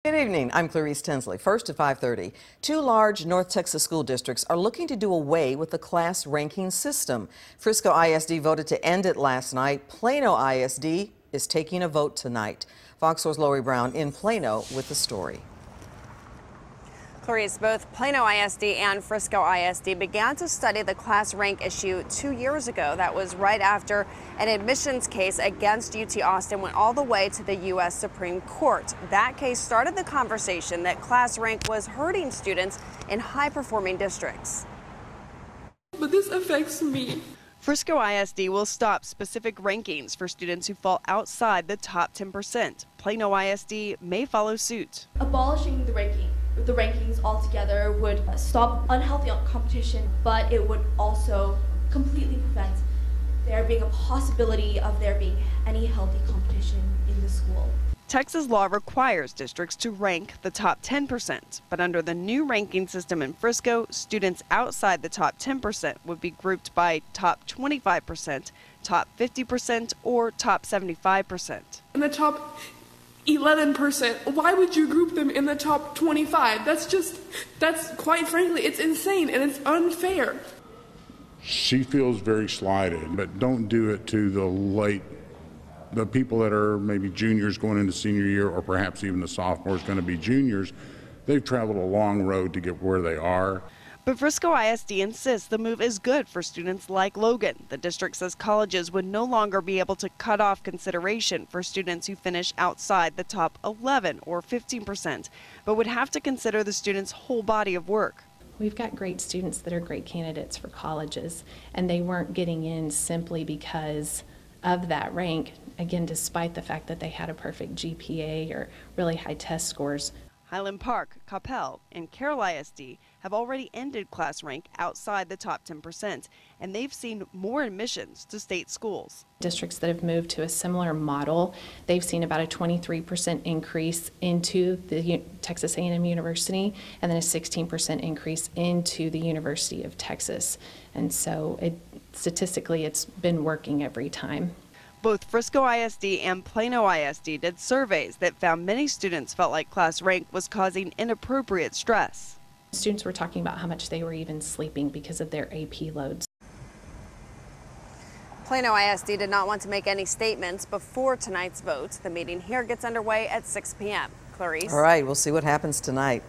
Good evening. I'm Clarice Tinsley. First at 5:30. Two large North Texas school districts are looking to do away with the class ranking system. Frisco ISD voted to end it last night. Plano ISD is taking a vote tonight. Fox 4's Lori Brown in Plano with the story. Clarice, both Plano ISD and Frisco ISD began to study the class rank issue 2 years ago. That was right after an admissions case against UT Austin went all the way to the U.S. Supreme Court. That case started the conversation that class rank was hurting students in high-performing districts. But this affects me. Frisco ISD will stop specific rankings for students who fall outside the top 10%. Plano ISD may follow suit. Abolishing the rankings altogether would stop unhealthy competition, but it would also completely prevent there being a possibility of there being any healthy competition in the school. Texas law requires districts to rank the top 10%, but under the new ranking system in Frisco, students outside the top 10% would be grouped by top 25%, top 50%, or top 75%. In the top 11%, why would you group them in the top 25? That's quite frankly, it's insane and it's unfair. She feels very slighted, but don't do it to the people that are maybe juniors going into senior year, or perhaps even the sophomores going to be juniors. They've traveled a long road to get where they are. But Frisco ISD insists the move is good for students like Logan. The district says colleges would no longer be able to cut off consideration for students who finish outside the top 11 or 15%, but would have to consider the student's whole body of work. We've got great students that are great candidates for colleges, and they weren't getting in simply because of that rank, again, despite the fact that they had a perfect GPA or really high test scores. Highland Park, Coppell, and Carroll ISD have already ended class rank outside the top 10%, and they've seen more admissions to state schools. Districts that have moved to a similar model, they've seen about a 23% increase into the Texas A&M University, and then a 16% increase into the University of Texas. And so statistically, it's been working every time. Both Frisco ISD and Plano ISD did surveys that found many students felt like class rank was causing inappropriate stress. Students were talking about how much they were even sleeping because of their AP loads. Plano ISD did not want to make any statements before tonight's vote. The meeting here gets underway at 6 p.m. Clarice? All right, we'll see what happens tonight.